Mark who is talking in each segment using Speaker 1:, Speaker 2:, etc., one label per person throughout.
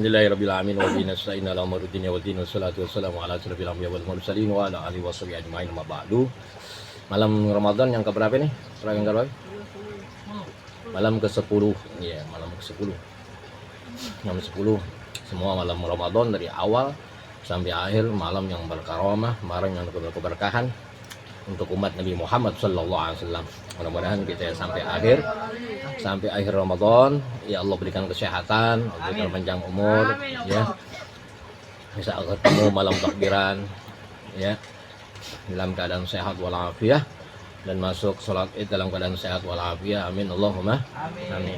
Speaker 1: Alhamdulillahirabbil alamin wa bihi nasta'in ala umuri dunya waddin wassalatu wassalamu ala asyrofil anbiya'i wal mursalin wa ala alihi washabihi ajmain amma ba'du. Malam Ramadan yang keberapa nih? Surah yang keberapa? Malam ke-10. Iya, malam ke-10. Malam 10. Semua malam Ramadan dari awal sampai akhir malam yang berkaramah, malam yang berkeberkahan untuk umat Nabi Muhammad sallallahu alaihi wasallam. Mudah-mudahan kita sampai akhir Ramadan, ya Allah berikan kesehatan, berikan panjang umur, ya. Bisa ketemu malam takbiran, ya. Dalam keadaan sehat walafiat dan masuk salat Id dalam keadaan sehat walafiat. Amin Allahumma amin.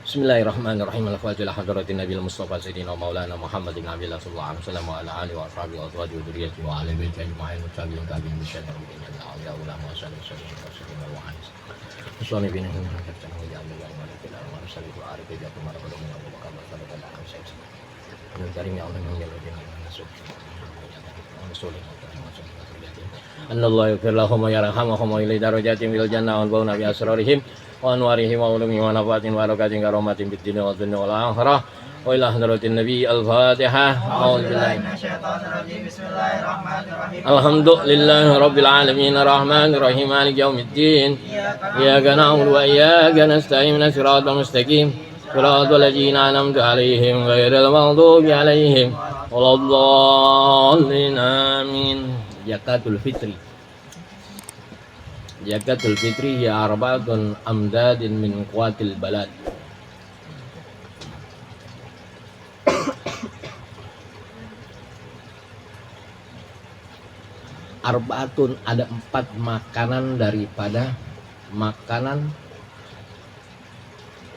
Speaker 1: Bismillahirrahmanirrahim. Al-Fatihah hadratin Nabil Mustafa Sayyidina Maulana Muhammadin Abdillah sallallahu alaihi wasallam wa ala alihi wa ashabihi wa azwajihi wa dzurriyyatihi wa ahli baiti ajma'in wa tabi'in tabi'in bi syai'in min ya ulama wa sallallahu alaihi wa sallam. Suami bini yang berkata ya Allah wa malaikatu wa sallallahu alaihi wa sallam wa sallallahu alaihi wa sallam. Dan karim ya Allah yang menjadikan masuk. Allah yaghfir lahum wa yarhamhum wa ilaihi darajatin fil jannah wa bauna bi asrarihim wa anwarihim wa ulumihim wa nafatin wa barakatin karomatin fid dunya wad dunya wal akhirah wa ila hadratin nabi al-fatihah. A'udzu billahi minasyaitonir rajim. Bismillahirrahmanirrahim. Alhamdulillahi rabbil alamin arrahmanir rahim maliki yaumiddin iyyaka na'budu wa iyyaka nasta'in ihdinas siratal mustaqim siratal ladzina an'amta 'alaihim ghairil maghdubi 'alaihim waladdallin. Amin. Zakatul fitri. Zakatul fitri ya arba'atun amdadin min quwwatil balad. Arba'atun ada 4 makanan daripada makanan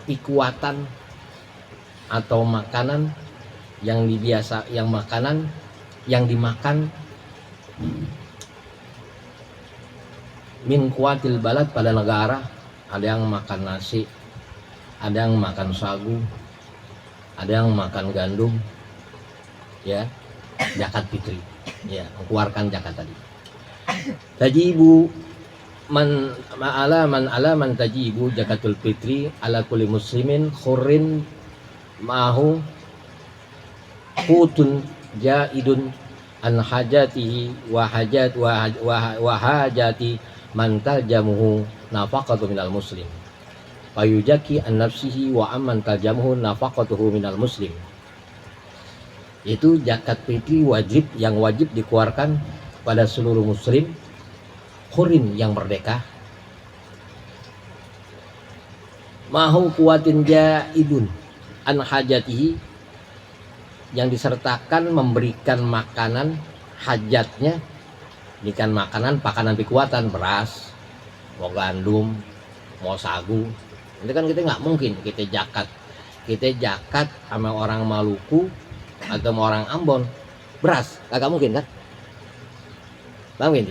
Speaker 1: kekuatan atau makanan yang makanan yang dimakan min kuatil balad pada negara. Ada yang makan nasi, ada yang makan sagu, ada yang makan gandum, ya. Zakat fitri, ya, mengeluarkan zakat tadi. Tajibu man tajibu zakatul fitri ala kulli muslimin khurrin ma'hu qutun jaidun an hajatihi wa hajati man taljamuhu nafaqatu minal muslim fayujaki an nafsihi wa amman taljamuhu nafaqatuhu minal muslim. Itu zakat fitri yang wajib dikeluarkan pada seluruh muslim, khurin yang merdeka, mahu kuatin jaidun an hajatihi yang disertakan memberikan makanan hajatnya, berikan makanan kekuatan, beras, mau gandum, mau sagu. Itu kan kita nggak mungkin kita zakat sama orang Maluku atau sama orang Ambon beras, nggak mungkin kan? Paham ini?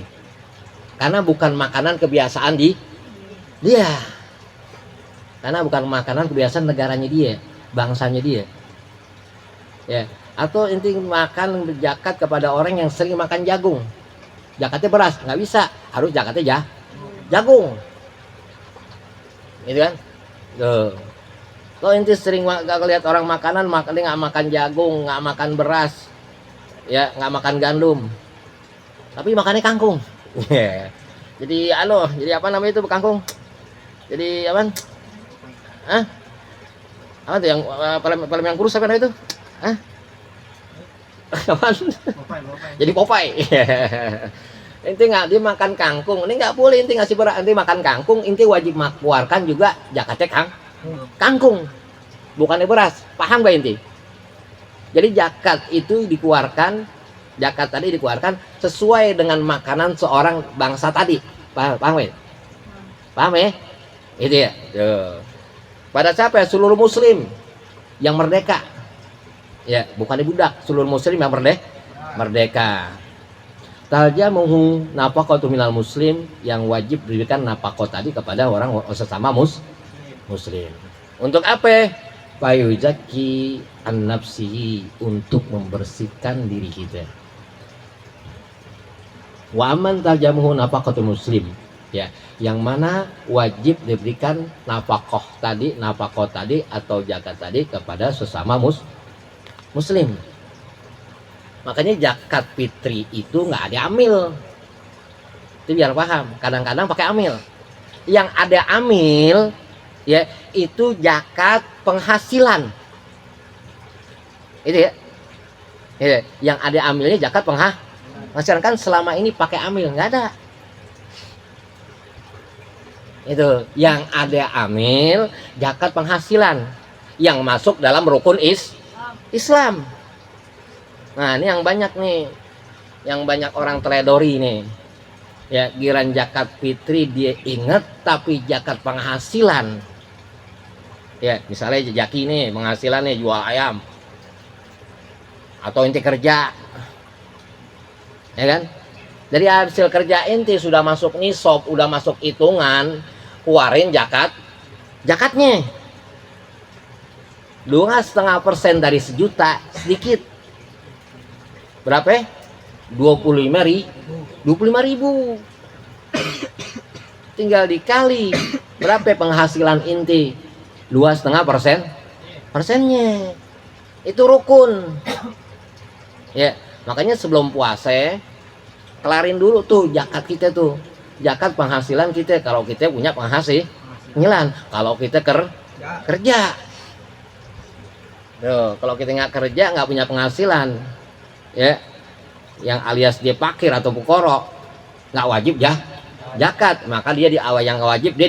Speaker 1: Karena bukan makanan kebiasaan dia. Karena bukan makanan kebiasaan negaranya dia, bangsanya dia. Ya, atau inti makan zakat kepada orang yang sering makan jagung. Zakatnya beras, nggak bisa, harus zakatnya jagung. Gitu kan? Tuh. Kalau inti sering nggak lihat orang makanan, nggak makan jagung, nggak makan beras, ya nggak makan gandum, tapi makannya kangkung. Jadi apa namanya itu kangkung? Jadi apa? Apa tuh yang film yang kurus apa itu? Jadi Popeye. Inti nggak dia makan kangkung, ini nggak boleh inti ngasih beras, inti makan kangkung, inti wajib keluarkan juga zakatnya kangkung, bukannya beras. Paham gak inti? Jadi zakat itu dikeluarkan, zakat tadi dikeluarkan sesuai dengan makanan seorang bangsa tadi. Paham ya? Paham ya? Itu ya. Tuh. Pada siapa ya? Seluruh muslim yang merdeka. Ya, bukan budak, seluruh muslim yang merdeka. Taljamuhu nafaqatu minal muslim, yang wajib diberikan nafaqah tadi kepada orang sesama muslim. Untuk apa? Fayuzaki an nafsihi, untuk membersihkan diri kita. Wa aman taljamuhu nafaqatu muslim, ya, yang mana wajib diberikan nafaqah tadi atau zakat tadi kepada sesama Muslim. Makanya zakat fitri itu nggak ada amil. Itu biar paham. Kadang-kadang pakai amil. Yang ada amil ya itu zakat penghasilan. Itu ya. Ya, yang ada amilnya zakat penghasilan, kan selama ini pakai amil nggak ada. Itu yang ada amil zakat penghasilan yang masuk dalam rukun Islam. Nah, ini yang banyak nih, yang banyak orang teledori nih. Ya, giran zakat fitri dia ingat, tapi zakat penghasilan. Ya, misalnya jaki nih, penghasilan nih jual ayam. Atau inti kerja. Ya kan? Dari hasil kerja inti sudah masuk nisab, udah masuk hitungan, keluarin zakatnya. 2,5% dari sejuta, sedikit. Berapa? 25.000. Tinggal dikali berapa penghasilan inti? 2,5%. Itu rukun. Ya, makanya sebelum puasa kelarin dulu tuh zakat kita tuh. Zakat penghasilan kita, kalau kita punya penghasilan, kalau kita kerja. Tuh, kalau kita nggak kerja, nggak punya penghasilan, ya, yang alias dia fakir atau pukoro, nggak wajib zakat. Maka dia di awal yang nggak wajib dia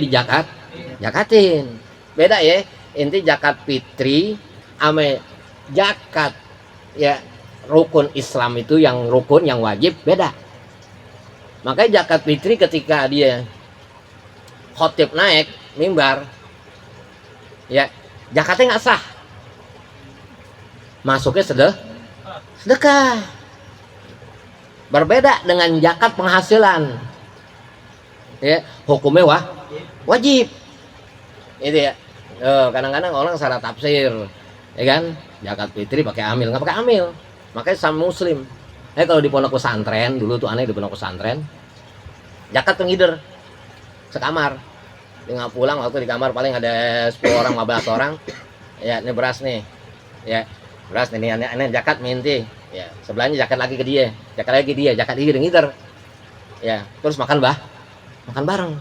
Speaker 1: zakatin. Beda ya, inti zakat fitri ame zakat ya rukun Islam itu, yang rukun yang wajib beda. Makanya zakat fitri ketika dia khotib naik mimbar, ya zakatnya nggak sah. Masuknya sedekah. Berbeda dengan zakat penghasilan. Ya, hukumnya wajib. Itu ya. Kadang-kadang orang salah tafsir. Ya kan? Zakat fitri pakai amil, nggak pakai amil. Makanya sama Muslim. Kalau di pondok pesantren dulu tuh aneh, di pondok pesantren zakat penghider sekamar. Tinggal pulang waktu di kamar paling ada 10 orang 15 orang. Ya, ini beras nih. Ya, beras nih aneh zakat minti. Ya, sebelahnya zakat lagi ke dia, zakat ngider. Ya, terus makan bareng.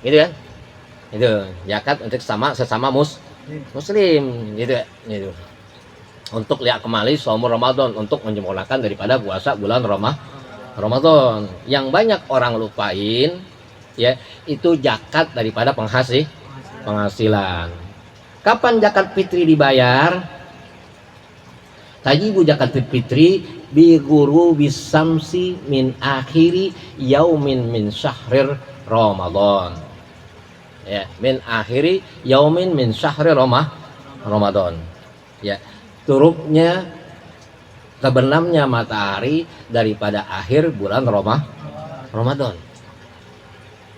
Speaker 1: Gitu kan? Itu zakat untuk sesama muslim gitu ya. Gitu. Untuk lihat kembali saum Ramadan, untuk menyempurnakan daripada puasa bulan Ramadan. Yang banyak orang lupain ya, itu zakat daripada penghasilan. Kapan zakat fitri dibayar? Tajibu zakat fitri bi guru bisamsi min akhiri yaumin min syahrir Ramadan. Ya, min akhiri yaumin min syahrir Ramadan. Ya, turupnya terbenamnya matahari daripada akhir bulan Ramadan.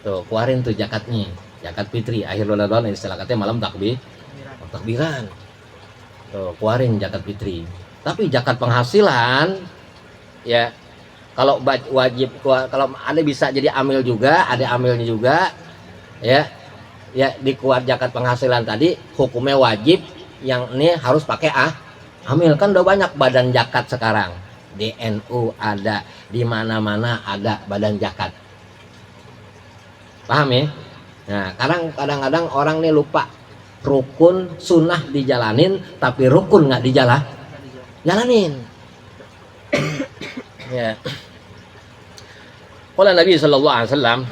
Speaker 1: Tuh, keluarin tuh zakatnya, zakat fitri akhir Ramadan, istilah katanya malam takbiran. Tuh, keluarin zakat fitri. Tapi zakat penghasilan ya, kalau wajib, kalau ada bisa jadi amil juga, ada amilnya juga ya. Ya, dikeluar zakat penghasilan tadi hukumnya wajib, yang ini harus pakai amil. Kan udah banyak badan zakat sekarang. Di NU ada, di mana-mana ada badan zakat. Paham ya? Nah, kadang-kadang orang nih lupa, rukun sunnah dijalanin tapi rukun nggak jalanin. Ya. Qala Nabi sallallahu alaihi wasallam,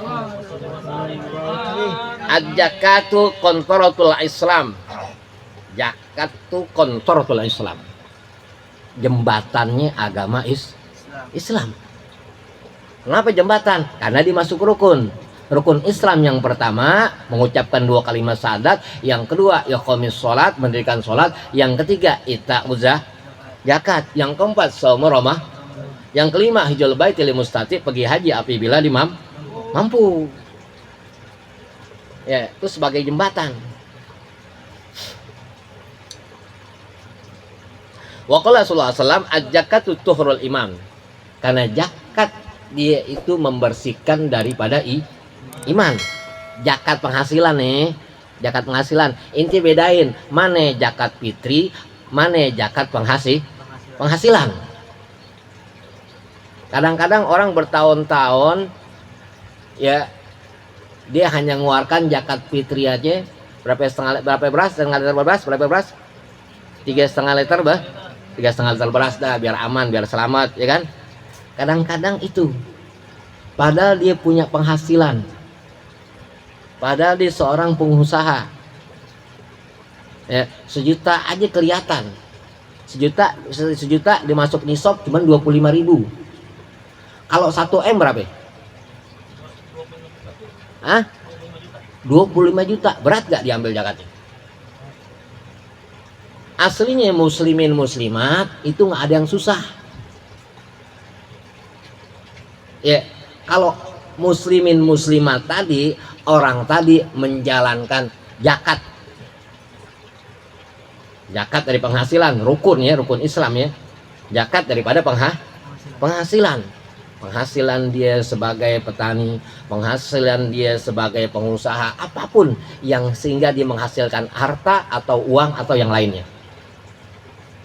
Speaker 1: az-zakatu qantaratul Islam. Zakat itu qantaratul Islam. Jembatannya agama Islam. Kenapa jembatan? Karena dimasuk rukun. Rukun Islam yang pertama mengucapkan 2 kalimat syahadat, yang kedua iqamis sholat, mendirikan sholat, yang ketiga ita'uz zakat, yang keempat shaum Ramadan, yang kelima hijjul baitil mustati, pergi haji apabila mampu. Ya, itu sebagai jembatan. Wa qala sallallahu alaihi wasallam az-zakatu tuhrul iman. Karena zakat dia itu membersihkan daripada iman. Zakat penghasilan nih, zakat penghasilan. Inti bedain mana zakat fitri, mana zakat penghasilan. Kadang-kadang orang bertahun-tahun ya dia hanya mengeluarkan zakat fitri aja berapa beras 3,5 liter 3,5 liter beras dah biar aman biar selamat ya kan. Kadang-kadang itu padahal dia punya penghasilan, padahal dia seorang pengusaha ya, 1 juta aja kelihatan, 1 juta dimasuk nisab cuma 25.000. Kalau 1 M berapa? Hah? 25 juta. Berat gak diambil zakatnya? Aslinya muslimin muslimat itu nggak ada yang susah. Ya, kalau muslimin muslimat tadi orang tadi menjalankan zakat. Zakat dari penghasilan, rukun ya, rukun Islam ya. Zakat daripada penghasilan. Penghasilan dia sebagai petani, penghasilan dia sebagai pengusaha, apapun yang sehingga dia menghasilkan harta atau uang atau yang lainnya.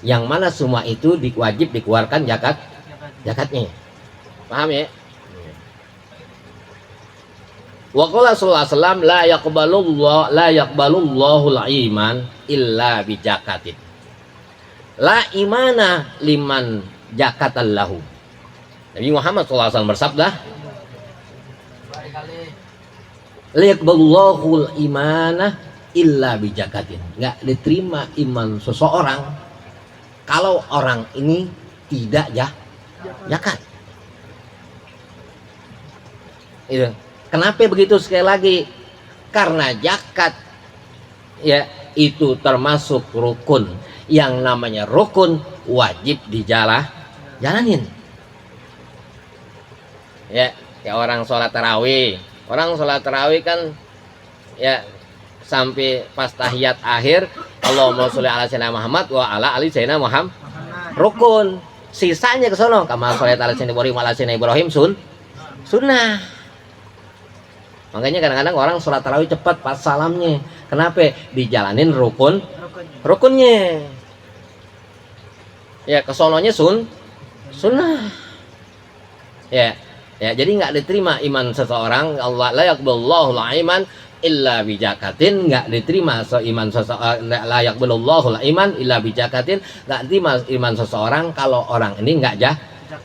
Speaker 1: Yang mana semua itu wajib dikeluarkan zakatnya. Paham ya? Wa qala sallallahu alaihi wasallam la yaqbalullahu al-iman illa bi zakatin. La imana liman zakatallahu. Nabi Muhammad SAW bersabda, la yaqbalullahu al-imana illa bi zakatin. Enggak diterima iman seseorang kalau orang ini tidak zakat. Itu. Kenapa begitu sekali lagi? Karena zakat ya itu termasuk rukun. Yang namanya rukun wajib dijalanin. Ya, kayak orang sholat tarawih. Orang sholat tarawih kan ya sampai pas tahiyat akhir Allahumma sholli ala sayyidina Muhammad wa ala ali sayyidina Muhammad. Rukun. Sisanya ke sono kama sholat ala sayyidina Ibrahim sunnah. Makanya kadang-kadang orang sholat tarawih cepat pas salamnya. Kenapa? Dijalanin rukunnya. Ya kesononya sunnah. Ya jadi nggak diterima iman seseorang. Allah la yaqbalullahu al-iman illa bi zakatin. Nggak diterima iman seseorang. La yaqbalullahu al-iman illa bi zakatin. Nggak diterima iman seseorang kalau orang ini nggak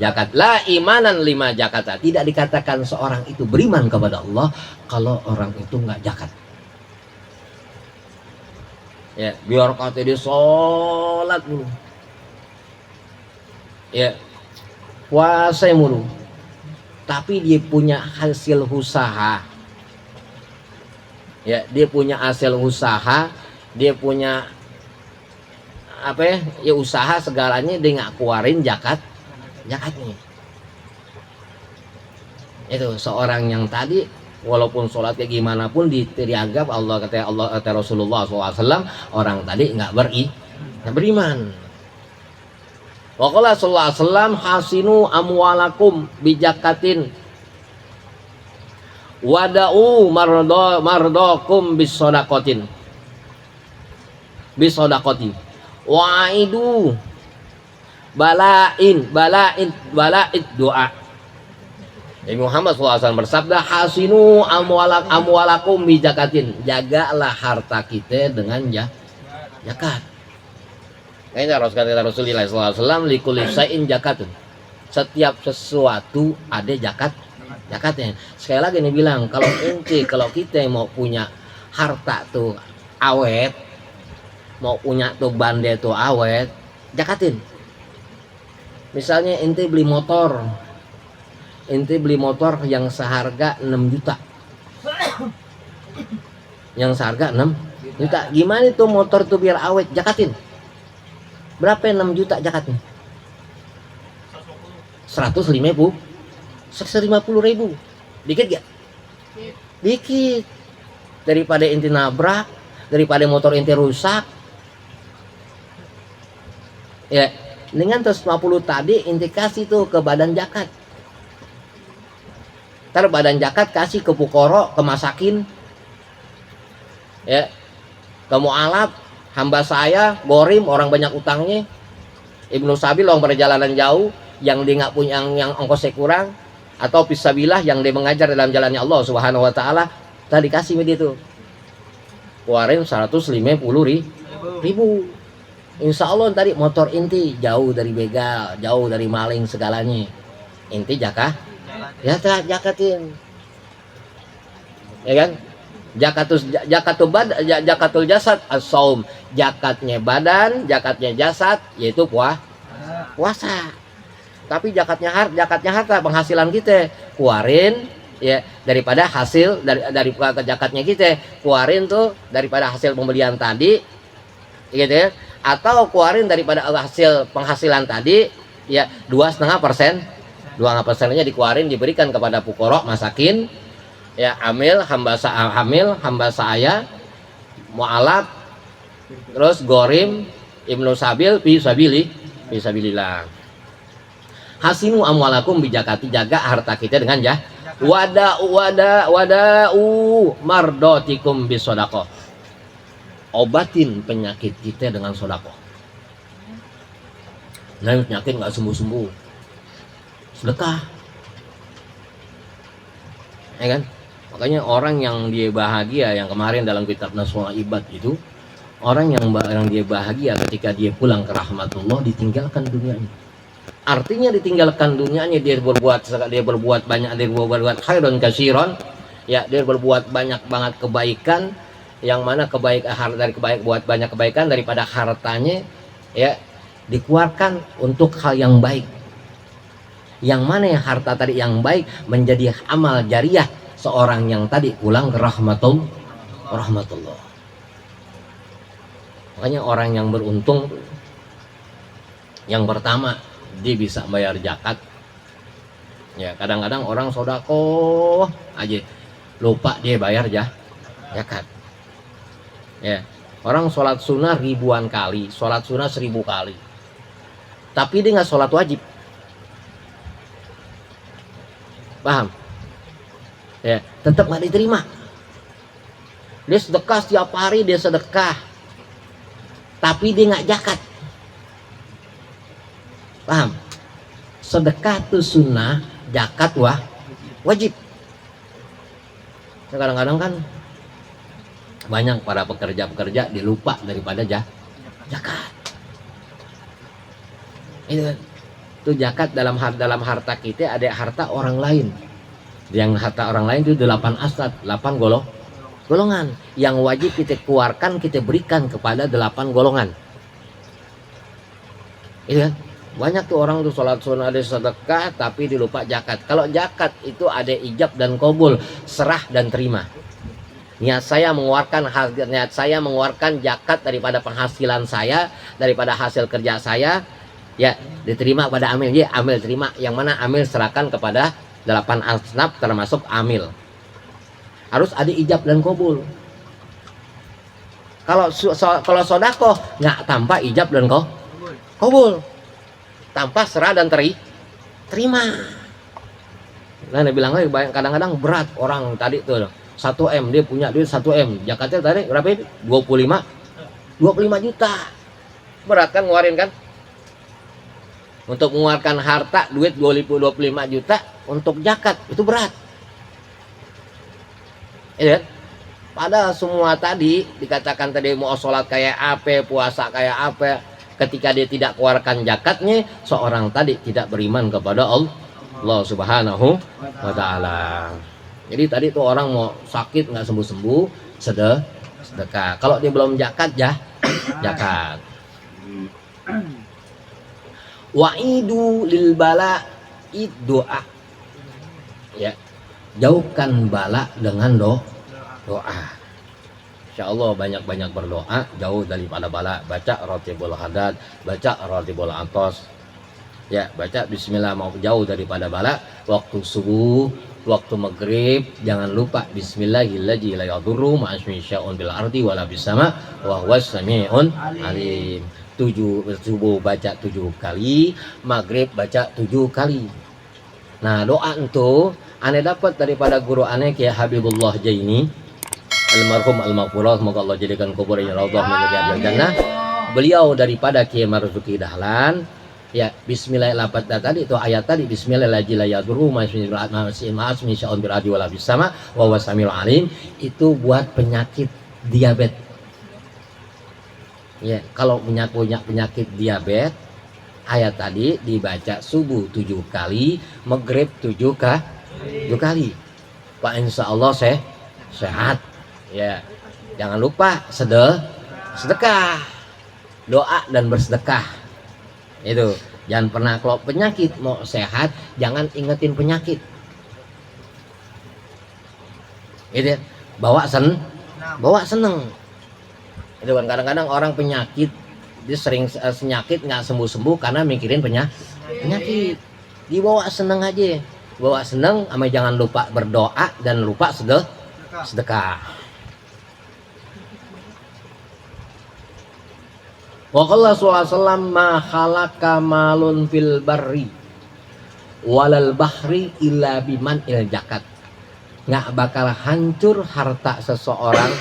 Speaker 1: zakat. La imanan lima zakata. Tidak dikatakan seorang itu beriman kepada Allah kalau orang itu nggak zakat. Ya, biar kata dia sholat dulu. Ya, puasa mulu. Tapi dia punya hasil usaha. Ya, dia punya hasil usaha, dia punya apa ya? Ya usaha segalanya dia nggak keluarin zakatnya. Itu seorang yang tadi walaupun sholat kayak gimana pun dianggap Allah kata Rasulullah SAW orang tadi nggak beriman. Wa qala sallallahu alaihi wasallam hasinu amwalakum bijakatin wada'u mardakum bisodaqatin wa'idu bala'id doa. Nabi Muhammad SAW bersabda hasinu amwalakum bijakatin. Jagalah harta kita dengan zakat. Kayaknya kata Rasulullah SAW likulli syai'in zakatun. Setiap sesuatu ada zakatnya. Sekali lagi nih bilang kalau kita mau punya harta tuh awet, mau punya tuh bande tuh awet, zakatin. Misalnya ente beli motor yang seharga 6 juta. Yang seharga 6 juta. Gimana itu motor tuh biar awet? Zakatin. Berapa 6 juta zakatnya? 150 ribu. Dikit gak? Dikit. Daripada ente nabrak, daripada motor ente rusak. Ya, dengan 150 tadi ente kasih tuh ke badan zakat. Ntar badan zakat kasih ke pukoro, ke masakin, ya, ke mu'alaf, hamba saya Gorim orang banyak utangnya, Ibnu Sabil orang perjalanan jauh yang dia nggak punya yang ongkosnya kurang, atau Fisabilah yang dia mengajar dalam jalannya Allah Subhanahu wa taala, tadi kasih media itu keluarin 150.000. Insya Allah tadi motor inti jauh dari begal, jauh dari maling segalanya, inti jakah ya jakatin, ya kan? Jakatul jasad as-saum, jakatnya badan, jakatnya jasad yaitu puasa. Tapi jakatnya harta penghasilan kita keluarin ya daripada hasil dari jakatnya kita keluarin tuh daripada hasil pembelian tadi gitu ya, atau keluarin daripada hasil penghasilan tadi ya 2,5%. 2,5%-nya dikeluarin diberikan kepada fuqara masakin ya, hamil hamba saya mu'alaf, terus Gorim, Ibnu Sabil, fisabilillah. Hasinu amwalakum bijakati, jaga harta kita dengan wada'u mardotikum bisodaqoh, obatin penyakit kita dengan sodaqoh. Nah penyakit nggak sembuh-sembuh, sedekah, ya kan? Makanya orang yang dia bahagia, yang kemarin dalam kitab Nasrul Ibad itu, orang yang dia bahagia ketika dia pulang ke rahmatullah, ditinggalkan dunianya. Artinya ditinggalkan dunianya, dia berbuat banyak, dia berbuat khairan kasiron ya, dia berbuat banyak banget kebaikan, yang mana buat banyak kebaikan daripada hartanya ya dikeluarkan untuk hal yang baik, yang mana yang harta tadi yang baik menjadi amal jariah seorang yang tadi pulang ke rahmatullah. Makanya orang yang beruntung yang pertama dia bisa bayar zakat ya. Kadang-kadang orang sodako aja lupa dia bayar zakat ya. Orang sholat sunnah ribuan kali, sholat sunnah 1000 kali, tapi dia nggak sholat wajib, paham ya, tetap nggak diterima. Dia sedekah setiap hari, dia sedekah, tapi dia nggak zakat, paham? Sedekah itu sunnah, zakat wajib. Kadang-kadang kan banyak para pekerja dilupa daripada zakat. Itu zakat dalam harta kita, ada harta orang lain. Yang harta orang lain itu 8 asnaf, 8 golongan yang wajib kita keluarkan, kita berikan kepada 8 golongan. Itu kan? Banyak tuh orang tuh sholat sunnah, ada sedekah, tapi dilupa zakat. Kalau zakat itu ada ijab dan qabul, serah dan terima. Niat saya mengeluarkan zakat daripada penghasilan saya, daripada hasil kerja saya, ya diterima pada amil. Ya amil terima, yang mana amil serahkan kepada 8 asnaf termasuk amil. Harus ada ijab dan qabul. Kalau sodako nggak tanpa ijab dan qabul, tanpa serah dan terima. Nah, dia bilang lagi kadang-kadang berat orang tadi tuh 1M, dia punya duit 1M, zakatnya tadi berapa itu? 25 juta. Berat kan ngeluarin kan? Untuk mengeluarkan harta duit 25 juta untuk zakat itu berat. Ya, padahal semua tadi dikatakan tadi mau sholat kayak apa, puasa kayak apa, ketika dia tidak keluarkan zakatnya, seorang tadi tidak beriman kepada Allah Subhanahu wa taala. Jadi tadi tuh orang mau sakit nggak sembuh-sembuh, sedekah. Kalau dia belum zakat zakat. Wa'idu lil bala doa. Ya. Jauhkan bala dengan doa. Insyaallah banyak-banyak berdoa, jauh daripada bala. Baca Ratibul Hadad, baca Ratibul Atos. Ya, baca bismillah, mau jauh daripada bala. Waktu subuh, waktu maghrib jangan lupa bismillahirrahmanirrahim, la yadurru ma'asmi syai'un bil ardi wala bis sama wa huwas sami'un alim. Subuh baca 7 kali, maghrib baca 7 kali. Nah, doa itu aneh dapat daripada guru aneh Kiai Habibullah Jaini. almarhum al-maghfurah, semoga Allah jadikan kuburnya raudhah min riyadil jannah. Beliau daripada Kiai Marzuki Dahlan, ya bismillah lapat tadi itu ayat tadi bismillahirrahmanirrahim alim itu buat penyakit diabetes. Ya, kalau punya penyakit diabetes, ayat tadi dibaca subuh 7 kali, maghrib 7 kali. Pak insya Allah sehat. Ya, jangan lupa sedekah, doa dan bersedekah. Itu jangan pernah kalau penyakit mau sehat jangan ingetin penyakit. Itu bawa seneng. Itu kan kadang-kadang orang penyakit dia sering senyakit nggak sembuh karena mikirin penyakit. Dibawa seneng aja, bawa seneng, sama jangan lupa berdoa dan lupa sedekah. Wa qala sallallahu ma khalaqa malun fil barri walal bahri illa biman il jakat. Nggak bakal hancur harta seseorang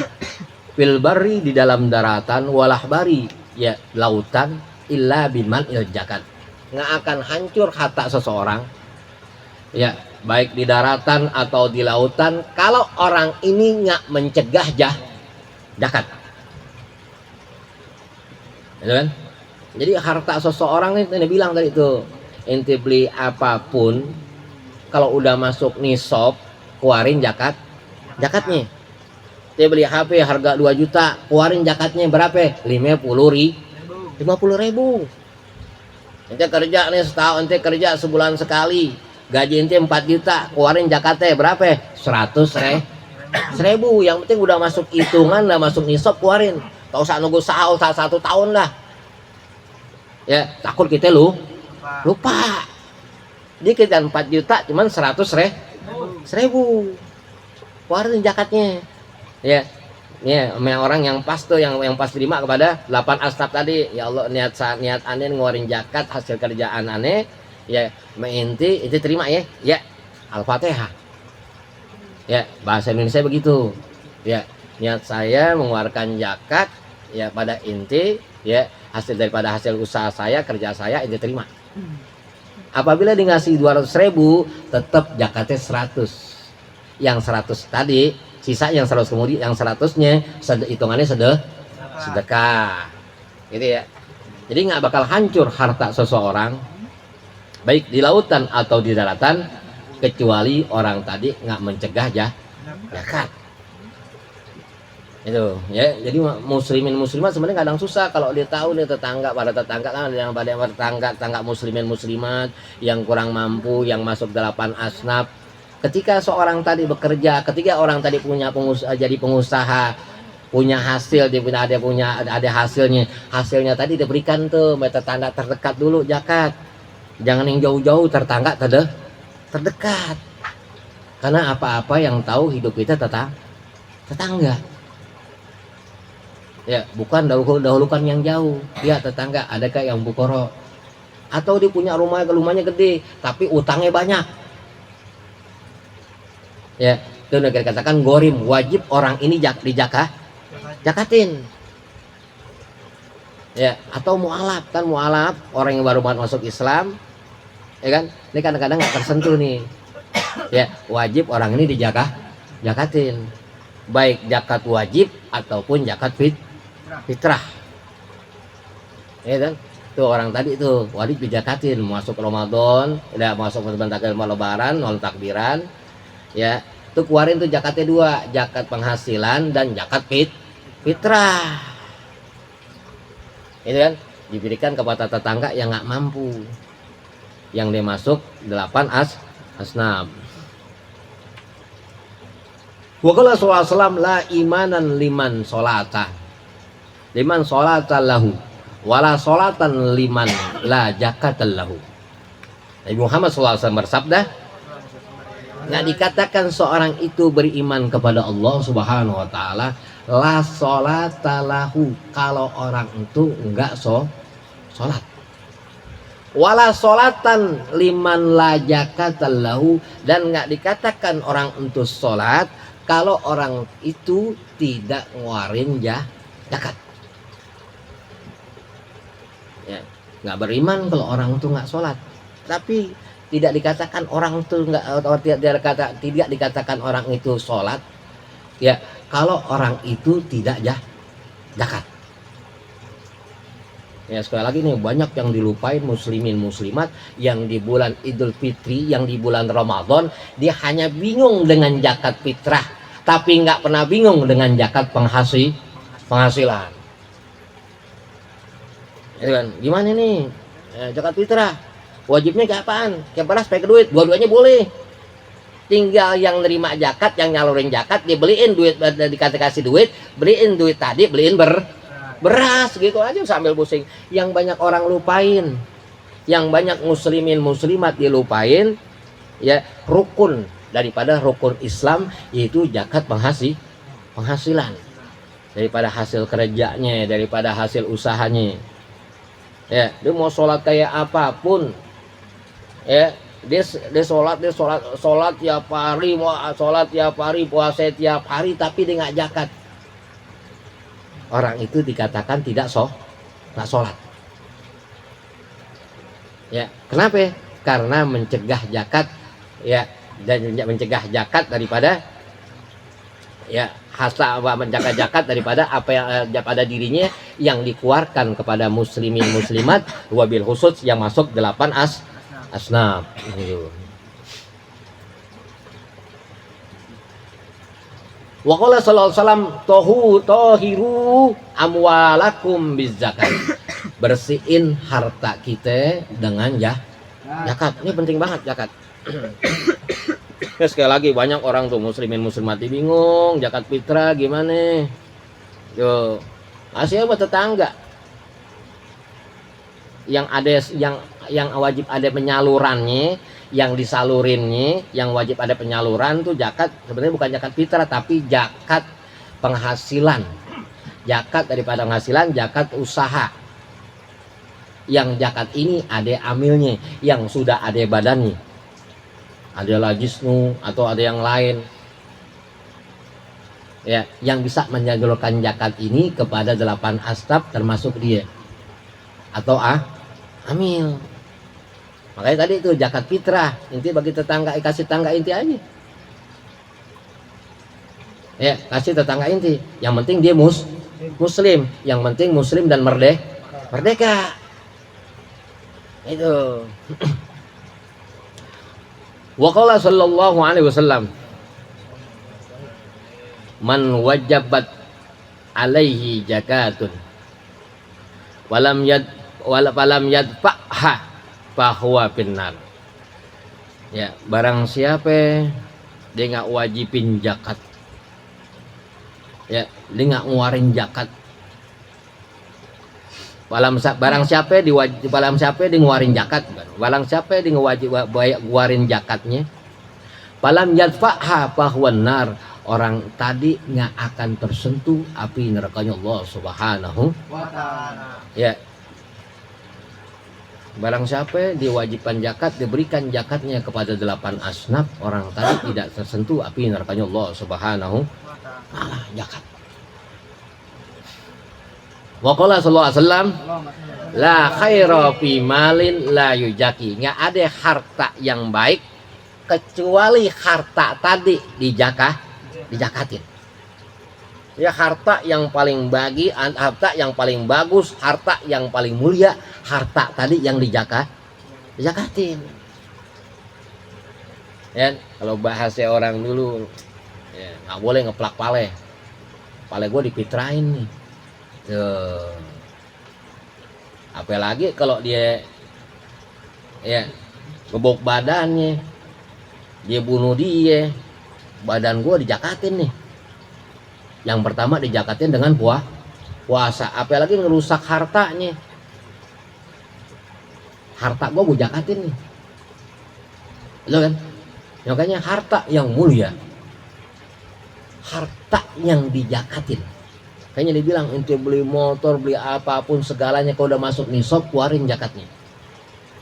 Speaker 1: fil barri di dalam daratan, walah bari ya lautan, illa biman il jakat. Nggak akan hancur harta seseorang ya baik di daratan atau di lautan kalau orang ini nggak mencegah zakat. Ya kan? Jadi harta seseorang ini bilang tadi itu, ente beli apapun kalau udah masuk nisab keluarin zakatnya. Dia beli HP harga 2 juta, keluarin zakatnya berapa? 50 ribu. Ente kerja nih setahun, ente kerja sebulan sekali, gaji ente 4 juta, keluarin zakatnya berapa? 100 ribu. Yang penting udah masuk hitungan, udah masuk nisab keluarin. Tak usah nunggu sahur 1 tahun lah. Ya, takut kita lupa. Dikit dan 4 juta cuman 100 ribu. Keluarin zakatnya. Ya. Ya, orang yang pas tuh yang pas terima kepada 8 asnaf tadi. Ya Allah, niat aneh ngeluarin zakat hasil kerjaan aneh. Ya, inti itu terima ya. Ya, Al-Fatihah. Ya, bahasa Indonesia begitu. Ya. Niat saya mengeluarkan zakat ya pada inti ya hasil daripada hasil usaha saya, kerja saya inti terima. Apabila dikasih 200 ribu tetap zakatnya 100. Yang 100 tadi sisa yang 100 kemudian yang 100-nya hitungannya sedekah. Gitu ya. Jadi nggak bakal hancur harta seseorang baik di lautan atau di daratan kecuali orang tadi nggak mencegah zakat. Itu ya, jadi muslimin muslimat sebenarnya kadang susah kalau dia tahu nih tetangga kan yang pada tetangga muslimin muslimat yang kurang mampu yang masuk 8 asnaf. Ketika seorang tadi bekerja, ketika orang tadi punya jadi pengusaha, punya hasil, dia ada hasilnya tadi diberikan tuh tetangga terdekat dulu zakat. Jangan yang jauh-jauh, tetangga terdekat. Karena apa-apa yang tahu hidup kita tetangga. Ya, bukan dahulukan yang jauh. Ya, tetangga, adakah yang bukoro? Atau dia punya rumahnya gede, tapi utangnya banyak. Ya, itu udah dikatakan gorim, wajib orang ini zakatin. Ya, atau mualaf orang yang baru masuk Islam. Ya kan? Ini kadang-kadang nggak tersentuh nih. Ya, wajib orang ini zakatin. Baik zakat wajib ataupun zakat fitrah. Ya kan? Tuh orang tadi itu wajib dijakatin masuk Ramadan, udah masuk sebentar ke lebaran, nol takbiran. Ya, tuh keluarin tuh zakatnya 2, zakat penghasilan dan zakat fitrah. Itu kan diberikan kepada tetangga yang nggak mampu. Yang dia masuk 8 asnaf. Wa qala sallallahu la imanan liman sholata. Liman sholata lahu wala sholatan liman la zakatan lahu. Nabi Muhammad SAW bersabda, nggak dikatakan seorang itu beriman kepada Allah Subhanahu wa taala la sholata lahu kalau orang itu enggak sholat. Wala sholatan liman la zakatan lahu dan nggak dikatakan orang itu sholat kalau orang itu tidak ngeluarin zakat. Ya, nggak beriman kalau orang itu nggak sholat. Tapi tidak dikatakan orang itu nggak, atau tidak dikatakan orang itu sholat. Ya, kalau orang itu tidak zakat. Ya, sekali lagi nih, banyak yang dilupain muslimin muslimat yang di bulan Idul Fitri, yang di bulan Ramadan dia hanya bingung dengan zakat fitrah, tapi nggak pernah bingung dengan zakat penghasilan. Ya kan? Gimana nih zakat fitrah? Wajibnya kayak apaan? Kayak beras, pakai duit, dua-duanya boleh. Tinggal yang nerima zakat, yang nyalurin zakat, dibeliin duit, dikasih duit, beliin duit tadi, beliin beras gitu aja sambil pusing. Yang banyak orang lupain, yang banyak muslimin muslimat dilupain, ya, rukun daripada rukun Islam, yaitu zakat penghasilan, daripada hasil kerjanya, daripada hasil usahanya. Ya, dia mau sholat kayak apapun, ya, dia sholat tiap hari, mau sholat tiap hari, puasa tiap hari, tapi dia nggak zakat. Orang itu dikatakan nggak sholat. Ya, kenapa? Karena mencegah zakat, ya, dan mencegah zakat daripada, ya, mencegah zakat daripada apa yang pada dirinya yang dikeluarkan kepada muslimin muslimat, wabil khusus yang masuk 8 asnaf. Wa qala sallallahu alaihi wasallam tohiru amwalakum bizakat. Bersihin harta kita dengan zakat. Ini penting banget zakat. Ya, sekali lagi banyak orang tuh muslimin muslimat bingung zakat fitrah gimana. Yo, masih buat tetangga yang ada yang wajib ada penyalurannya, yang disalurinnya, yang wajib ada penyaluran tuh zakat. Sebenarnya bukan zakat fitrah, tapi zakat penghasilan. Zakat daripada penghasilan, zakat usaha. Yang zakat ini ada amilnya, yang sudah ada badannya. Ada lajisnu atau ada yang lain. Ya, yang bisa menyalurkan zakat ini kepada 8 asnaf termasuk dia. Atau amil. Makanya tadi itu zakat fitrah, inti bagi tetangga, kasih tetangga inti aja. Ya, kasih tetangga inti. Yang penting dia muslim, yang penting muslim dan merdeka. Itu. Wa qala sallallahu alaihi wasallam, man wajabat alaihi zakatun walam yadfa'ha bahwa benar. Ya, barang siapa dia nggak wajibin zakat, ya, dia nggak ngeluarin zakat. Barang siapa dia ngeluarin zakat, barang siapa dia ngeluarin zakatnya, falam yadfa'ha bahwa nar, orang tadi nggak akan tersentuh api nerakanya Allah Subhanahu wa ta'ala. Ya, barang siapa diwajibkan zakat, diberikan zakatnya kepada 8 asnaf, orang tadi tidak tersentuh api nerakanya Allah Subhanahu wa ta'ala. Zakat. Wa qala sallallahu alaihi wasallam, la khaira fi malin la yujaki. Nggak ada harta yang baik kecuali harta tadi dijakatin. Ya, harta yang paling harta yang paling bagus, harta yang paling mulia, harta tadi yang dijakatin. Ya, kalau bahasa orang dulu, ya, nggak boleh ngeplak pale gue dipitrain nih. Tuh. Apalagi kalau dia, ya, gebok badannya, dia bunuh dia, badan gue dijakatin nih. Yang pertama dijakatin dengan puasa, apalagi ngerusak hartanya. Harta gue jakatin nih, lo kan? Makanya harta yang mulia, harta yang dijakatin. Kayaknya dibilang ente beli motor, beli apapun segalanya, kalau udah masuk nisab keluarin zakatnya.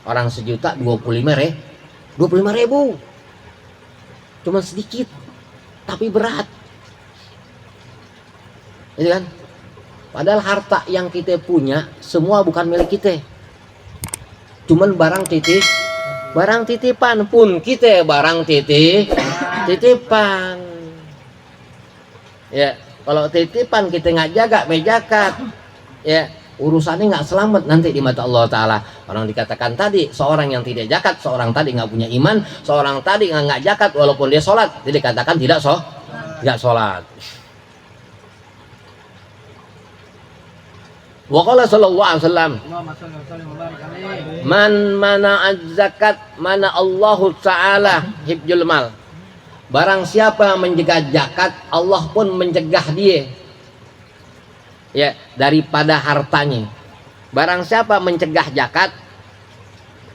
Speaker 1: Orang 1.025.000, cuma sedikit tapi berat. Gitu kan? Padahal harta yang kita punya semua bukan milik kita. Cuman barang titipan pun kita barang titipan. Ya, kalau titipan kita nggak jaga, mejakat, ya urusannya nggak selamat nanti di mata Allah Taala. Orang dikatakan tadi seorang yang tidak zakat, seorang tadi nggak punya iman, seorang tadi nggak zakat walaupun dia sholat, jadi dikatakan tidak sholat. Wa qala sallallahu alaihi wasallam, man mana zakat mana Allahu Taala hibjul mal. Barang siapa mencegah zakat, Allah pun mencegah dia ya daripada hartanya. Barang siapa mencegah zakat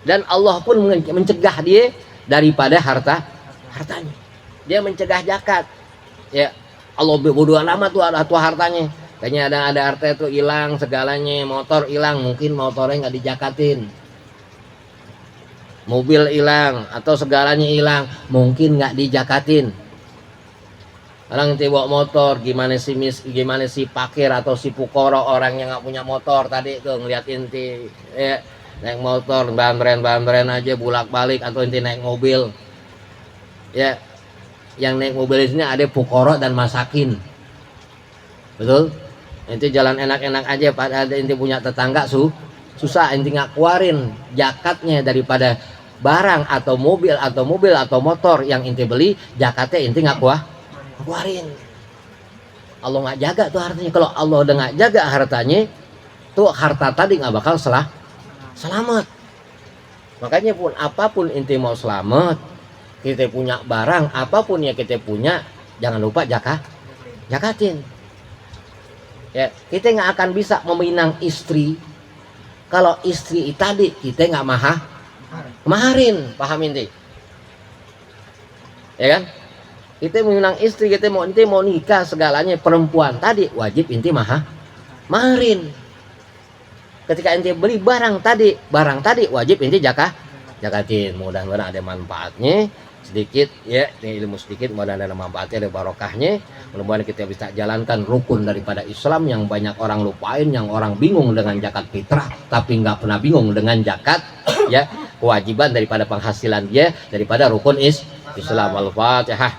Speaker 1: dan Allah pun mencegah dia daripada hartanya. Dia mencegah zakat. Ya, Allah bodoh amat tuh hartanya. Kayaknya ada harta itu hilang segalanya, motor hilang, mungkin motornya nggak dijakatin. Mobil hilang atau segalanya hilang, mungkin nggak dijakatin. Orang yang bawa motor, gimana si pakir atau si pukoro orang yang nggak punya motor tadi tuh ngeliat inti ya, naik motor bandren aja bulak balik atau inti naik mobil ya, yang naik mobil di sini ada pukoro dan masakin, betul? Inti jalan enak-enak aja, pada inti punya tetangga susah, inti nggak keluarin zakatnya daripada barang atau mobil atau motor yang inti beli, zakatnya inti nggak keluarin. Allah nggak jaga tuh hartanya. Kalau Allah udah nggak jaga hartanya, tuh harta tadi nggak bakal selamat. Makanya pun apapun inti mau selamat, kita punya barang apapun ya kita punya, jangan lupa zakatin. Ya, kita nggak akan bisa meminang istri kalau istri tadi kita nggak maharin, paham inti? Ya kan? Kita meminang istri, kita mau nikah segalanya perempuan tadi wajib inti maharin. Ketika inti beli barang tadi wajib inti zakatin. Mudah-mudahan ada manfaatnya sedikit ya, ini ilmu sedikit, mudah-mudahan ada manfaatnya, ada barokahnya. Mudah-mudahan kita bisa jalankan rukun daripada Islam yang banyak orang lupain, yang orang bingung dengan zakat fitrah tapi nggak pernah bingung dengan zakat ya, kewajiban daripada penghasilan dia daripada rukun Islam. Al-Fatihah.